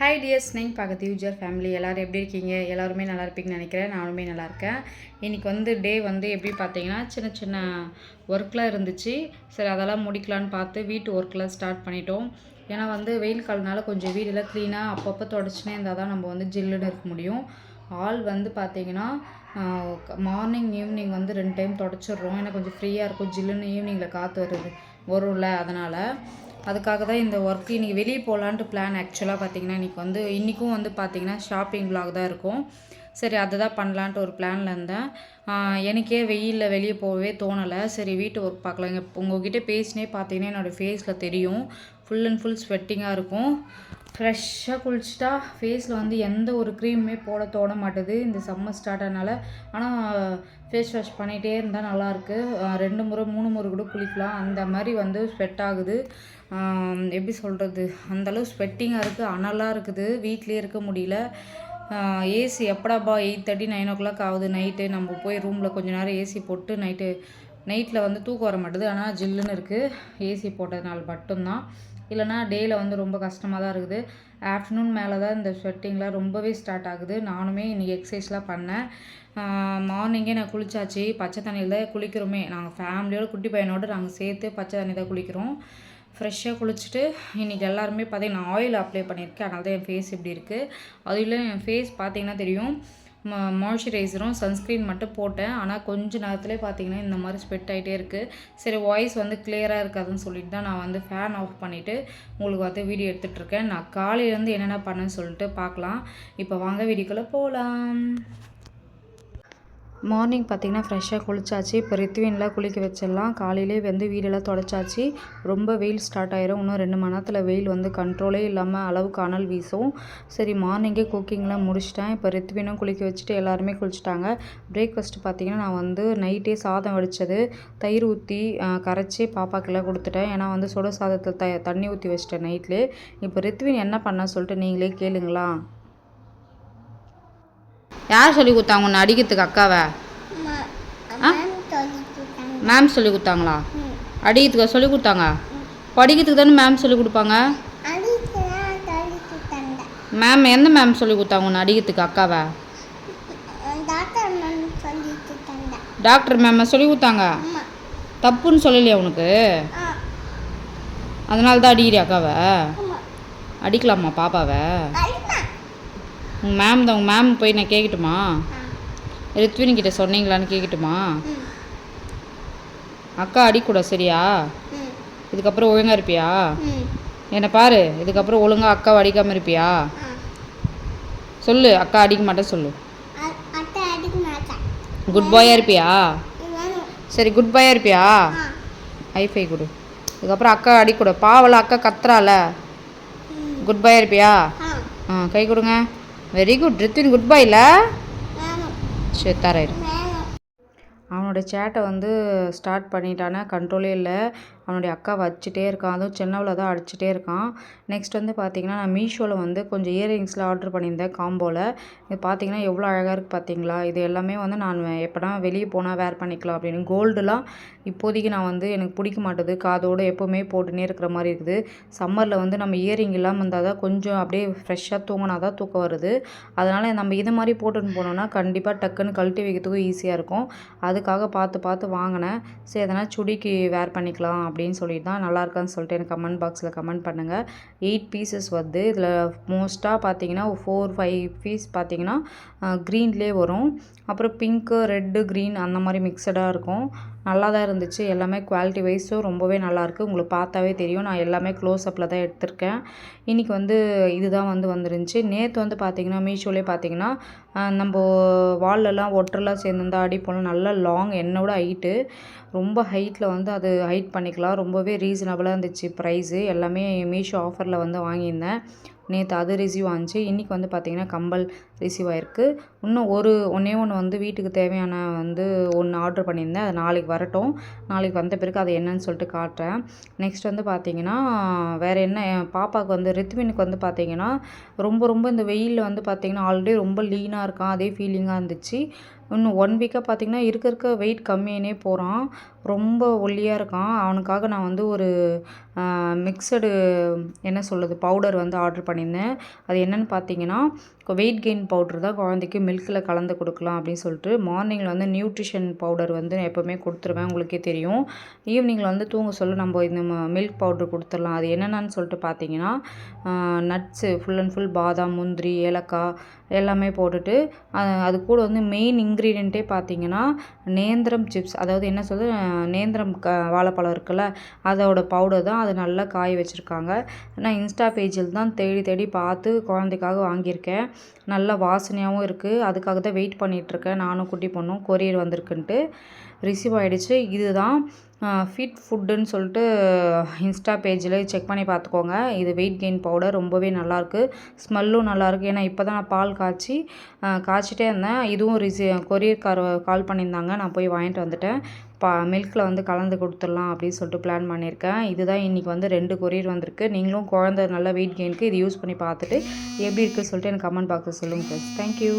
Hi dear snake பார்க்க user family எல்லோரும் எப்படி இருக்கீங்க? எல்லாருமே நல்லா இருப்பீங்கன்னு நினைக்கிறேன். நானுமே நல்லா இருக்கேன். இன்றைக்கி டே எப்படி பார்த்தீங்கன்னா சின்ன சின்ன ஒர்க்லாம் இருந்துச்சு. சரி அதெல்லாம் முடிக்கலான்னு பார்த்து வீட்டு ஒர்க்லாம் ஸ்டார்ட் பண்ணிட்டோம். ஏன்னா வெயில் காலனால கொஞ்சம் வீடெல்லாம் க்ளீனாக அப்பப்போ தொடச்சினே இருந்தால் தான் நம்ம ஜில்லுன்னு இருக்க முடியும். ஆள் பார்த்தீங்கன்னா மார்னிங் ஈவினிங் 2 டைம் தொடச்சிடுறோம். ஏன்னா கொஞ்சம் ஃப்ரீயாக இருக்கும், ஜில்லுன்னு ஈவினிங்கில் காற்று வரும்ல, அதனால் அதுக்காக தான் இந்த ஒர்க். இன்றைக்கி வெளியே போகலான்ட்டு பிளான். ஆக்சுவலாக பார்த்தீங்கன்னா இன்றைக்கும் பார்த்தீங்கன்னா ஷாப்பிங் விலாக் தான் இருக்கும். சரி அதை தான் பண்ணலான்ட்டு ஒரு பிளானில் இருந்தேன். எனக்கே வெயிலில் வெளியே போகவே தோணலை. சரி வீட்டு ஒர்க் பார்க்கலாம். இங்கே உங்கள்கிட்ட பேசினே பார்த்தீங்கன்னா என்னோடய ஃபேஸில் தெரியும், ஃபுல் அண்ட் ஃபுல் ஸ்வெட்டிங்காக இருக்கும். ஃப்ரெஷ்ஷாக குளிச்சுட்டா ஃபேஸில் எந்த ஒரு க்ரீமுமே போட தோண மாட்டுது இந்த சம்மர் ஸ்டார்ட் ஆனால. ஆனால் ஃபேஸ் வாஷ் பண்ணிகிட்டே இருந்தால் நல்லாயிருக்கு. 2 முறை 3 முறை கூட குளிக்கலாம். அந்த மாதிரி ஸ்வெட் ஆகுது. எப்படி சொல்கிறது, அந்தளவு ஸ்வெட்டிங்காக இருக்குது, அனலாக இருக்குது, வீட்லேயே இருக்க முடியல. ஏசி எப்படாப்பா 8:30 9 o'clock ஆகுது நைட்டு. நம்ம போய் ரூமில் கொஞ்சம் நேரம் ஏசி போட்டு நைட்டில் தூக்கம் வர மாட்டுது. ஆனால் ஜில்லுன்னு இருக்குது ஏசி போட்டதுனால மட்டும்தான். இல்லைனா டேயில் ரொம்ப கஷ்டமாக தான் இருக்குது. ஆஃப்டர்நூன் மேலே தான் இந்த ஸ்வெட்டிங்லாம் ரொம்பவே ஸ்டார்ட் ஆகுது. நானுமே இன்றைக்கி எக்ஸசைஸ்லாம் பண்ணேன். மார்னிங்கே நான் குளிச்சாச்சு. பச்சை தண்ணியில் தான் குளிக்கிறோமே, நாங்கள் ஃபேமிலியோடு குட்டி பையனோடு நாங்கள் சேர்த்து பச்சை தண்ணி தான் குளிக்கிறோம். ஃப்ரெஷ்ஷாக குளிச்சுட்டு இன்றைக்கி எல்லாருமே பார்த்தீங்கன்னா ஆயில் அப்ளை பண்ணியிருக்கேன். அதனால தான் என் ஃபேஸ் இப்படி இருக்குது. அதுவும் இல்லை என் ஃபேஸ் பார்த்தீங்கன்னா தெரியும், மாய்ஸ்சரைசரும் சன்ஸ்க்ரீன் மட்டும் போட்டேன். ஆனால் கொஞ்சம் நேரத்துலேயே பார்த்தீங்கன்னா இந்த மாதிரி ஸ்வெட் ஆகிட்டே இருக்குது. சரி வாய்ஸ் கிளியராக இருக்காதுன்னு சொல்லிட்டு தான் நான் ஃபேன் ஆஃப் பண்ணிவிட்டு உங்களுக்கு வீடியோ எடுத்துகிட்ருக்கேன். நான் காலையிலேருந்து என்னென்ன பண்ணேன்னு சொல்லிட்டு பார்க்கலாம். இப்போ வாங்க வீடியோக்குள்ளே போகலாம். மார்னிங் பார்த்திங்கன்னா ஃப்ரெஷ்ஷாக குளிச்சாச்சு. இப்போ ரித்வின்லாம் குளிக்க வச்சிடலாம். காலையிலே வீடெல்லாம் தொடச்சாச்சு. ரொம்ப வெயில் ஸ்டார்ட் ஆயிரும். இன்னும் 2 மணி நேரத்தில் வெயில் கண்ட்ரோலே இல்லாமல் அளவுக்கு அனல் வீசும். சரி மார்னிங்கே குக்கிங்லாம் முடிச்சிட்டேன். இப்போ ரித்வினும் குளிக்க வச்சுட்டு எல்லாருமே குளிச்சிட்டாங்க. பிரேக்ஃபாஸ்ட்டு பார்த்திங்கன்னா நான் நைட்டே சாதம் வடித்தது தயிர் ஊற்றி கரைச்சி பாப்பாக்கெல்லாம் கொடுத்துட்டேன். ஏன்னா சுட சாதத்தில் தண்ணி ஊற்றி வச்சிட்டேன் நைட்லேயே. இப்போ ரித்வின் என்ன பண்ண சொல்லிட்டு நீங்களே கேளுங்களா. யார் சொல்லி கொடுத்தாங்க உன்னை அடிக்கிறதுக்கு? அக்காவை மேம் சொல்லி கொடுத்தாங்களா? அடிக்கிறதுக்கு சொல்லி கொடுத்தாங்க? படிக்கிறதுக்கு தானே மேம் சொல்லி கொடுப்பாங்க. மேம் எந்த மேம் சொல்லி கொடுத்தாங்க உன்னை அடிக்கிறதுக்கு அக்காவை? டாக்டர் மேம் சொல்லி கொடுத்தாங்க. தப்புன்னு சொல்லலையா உனக்கு? அதனால தான் அடிக்கிறியா அக்காவை? அடிக்கலாமா பாப்பாவை? உங்கள் மேம் தான். உங்கள் மேம் போய் நான் கேட்கட்டுமா? ரித்வின் கிட்ட சொன்னீங்களான்னு கேட்கட்டுமா? அக்கா அடிக்கூட சரியா? இதுக்கப்புறம் ஒழுங்காக இருப்பியா? என்னை பாரு, இதுக்கப்புறம் ஒழுங்காக அக்காவை அடிக்காமல் இருப்பியா? சொல்லு, அக்கா அடிக்க மாட்டேன் சொல்லு. குட் பாயாக இருப்பியா? சரி குட் பாயாக இருப்பியா? ஐஃபை கொடு. இதுக்கப்புறம் அக்கா அடிக்கூட. பாவல அக்கா கத்துறால. குட் பாயாக இருப்பியா? கை கொடுங்க. வெரி குட் ரித்வின், குட் பாய் இல்லை? சரி தரேன். அவனோட சேட்டை ஸ்டார்ட் பண்ணிட்டானே, கண்ட்ரோலே இல்லை. அவனுடைய அக்கா வச்சுட்டே இருக்கான். அதுவும் சின்னவளை தான் அடிச்சுட்டே இருக்கான். நெக்ஸ்ட் பார்த்திங்கன்னா நான் மீஷோவில் கொஞ்சம் இயரிங்ஸ்லாம் ஆர்டர் பண்ணியிருந்தேன் காம்போவில். இது பார்த்திங்கன்னா எவ்வளோ அழகாக இருக்குது பார்த்தீங்களா. இது எல்லாமே நான் எப்போனா வெளியே போனால் வேர் பண்ணிக்கலாம் அப்படின்னு. கோல்டுலாம் இப்போதைக்கு நான் எனக்கு பிடிக்க மாட்டேது. காதோடு எப்போவுமே போட்டுனே இருக்கிற மாதிரி இருக்குது. சம்மரில் நம்ம இயரிங் இல்லாமல் இருந்தால் தான் கொஞ்சம் அப்படியே ஃப்ரெஷ்ஷாக தூங்கினா தான் தூக்கம் வருது. அதனால் நம்ம இது மாதிரி போட்டுன்னு போனோம்னா கண்டிப்பாக டக்குன்னு கழட்டி வைக்கிறதுக்கும் ஈஸியாக இருக்கும். அதுக்காக பார்த்து வாங்கினேன். சரி எதனால் சுடிக்கு வேர் பண்ணிக்கலாம் அப்படின்னு சொல்லிட்டு தான். நல்லா இருக்கான்னு சொல்லிட்டு எனக்கு கமெண்ட் பாக்ஸில் கமெண்ட் பண்ணுங்கள். 8 பீசஸ் வருது. இதில் மோஸ்ட்டாக பார்த்தீங்கன்னா 4-5 பீஸ் பார்த்தீங்கன்னா க்ரீன்லேயே வரும். அப்புறம் பிங்க்கு, ரெட்டு, க்ரீன் அந்த மாதிரி மிக்சடாக இருக்கும். நல்லா தான் இருந்துச்சு. எல்லாமே குவாலிட்டி வைஸும் ரொம்பவே நல்லாயிருக்கு. உங்களுக்கு பார்த்தாவே தெரியும். நான் எல்லாமே க்ளோஸ்அப்பில் தான் எடுத்திருக்கேன். இன்றைக்கி இதுதான் வந்துருந்துச்சு. நேற்று பார்த்தீங்கன்னா மீஷோலே பார்த்தீங்கன்னா நம்ம வால்லெல்லாம் ஒட்டரெல்லாம் சேர்ந்துருந்தா அடிப்போம். நல்லா லாங் என்னோட ஹைட்டு, ரொம்ப ஹைட்டில் அது ஹைட் பண்ணிக்கலாம். ரொம்பவே ரீசனபிளாக இருந்துச்சு ப்ரைஸு. எல்லாமே மீஷோ ஆஃபரில் வாங்கியிருந்தேன். நேற்று அது ரிசீவ் ஆச்சு. இன்றைக்கி பார்த்திங்கன்னா கம்பல் ரிசீவ் ஆகிருக்கு. இன்னும் ஒன்றே ஒன்று வீட்டுக்கு தேவையான ஒன்று ஆர்டர் பண்ணியிருந்தேன். அது நாளைக்கு வரட்டும். நாளைக்கு வந்த பிறகு அது என்னன்னு சொல்லிட்டு காட்டுறேன். நெக்ஸ்ட் பார்த்திங்கன்னா வேறு என்ன, பாப்பாவுக்கு ரித்வினுக்கு பார்த்திங்கன்னா ரொம்ப இந்த வெயிலில் பார்த்திங்கன்னா ஆல்ரெடி ரொம்ப லீனாக இருக்கான். அதே ஃபீலிங்காக இருந்துச்சு. இன்னும் 1 வீக்காக பார்த்தீங்கன்னா, இருக்க இருக்க வெயிட் கம்மியாயினே போறான். ரொம்ப ஒல்லியா இருக்கான். அவனுக்காக நான் வந்து ஒரு மிக்ஸடு என்ன சொல்லுது பவுடர் வந்து ஆர்டர் பண்ணியிருந்தேன். அது என்னன்னு பார்த்தீங்கன்னா, வெயிட் கெயின் பவுடர் தான் குழந்தைக்கு மில்கில் கலந்து கொடுக்கலாம் அப்படின்னு சொல்லிட்டு, மார்னிங்கில் வந்து நியூட்ரிஷன் பவுடர் வந்து நான் எப்போவுமே கொடுத்துருவேன். உங்களுக்கே தெரியும். ஈவினிங்கில் வந்து தூங்க சொல்ல நம்ம இந்த மில்க் பவுடர் கொடுத்துடலாம். அது என்னென்னு சொல்லிட்டு பார்த்தீங்கன்னா, நட்ஸு ஃபுல் அண்ட் ஃபுல் பாதாம், முந்திரி, ஏலக்காய் எல்லாமே போட்டுட்டு, அது கூட வந்து மெயின் இன்க்ரீடியண்ட்டே பார்த்தீங்கன்னா, நேந்திரம் சிப்ஸ். அதாவது என்ன சொல்றது, நேந்திரம் வாழைப்பழம் இருக்குல்ல, அதோட பவுடர் தான். அது நல்லா காய வச்சுருக்காங்க. நான் இன்ஸ்டா பேஜில் தான் தேடி தேடி பார்த்து குழந்தைக்காக வாங்கியிருக்கேன். நல்ல வாசனையாகவும் இருக்குது. அதுக்காக தான் வெயிட் பண்ணிகிட்ருக்கேன். நானும் குட்டி பொண்ணும் கொரியர் வந்திருக்குன்ட்டு. ரிசீவ் ஆகிடுச்சு. இதுதான் ஃபிட் ஃபுட்டுன்னு சொல்லிட்டு இன்ஸ்டா பேஜில் செக் பண்ணி பார்த்துக்கோங்க. இது வெயிட் கெயின் பவுடர் ரொம்பவே நல்லாயிருக்கு. ஸ்மெல்லும் நல்லாயிருக்கு. ஏன்னா இப்போ தான் நான் பால் காய்ச்சிட்டே இருந்தேன். இதுவும் கொரியர்கார் கால் பண்ணியிருந்தாங்க. நான் போய் வாங்கிட்டு வந்துட்டேன். மில்கில் வந்து கலந்து கொடுத்துடலாம் அப்படின்னு சொல்லிட்டு பிளான் பண்ணியிருக்கேன். இதுதான் இன்றைக்கி வந்து 2 கொரியர் வந்திருக்கு. நீங்களும் குழந்தை நல்லா வெயிட் கெயினுக்கு இது யூஸ் பண்ணி பார்த்துட்டு எப்படி இருக்குன்னு சொல்லிட்டு எனக்கு கமெண்ட் பாக்ஸில் சொல்லுங்கள் ஃப்ரெண்ட்ஸ். தேங்க்யூ.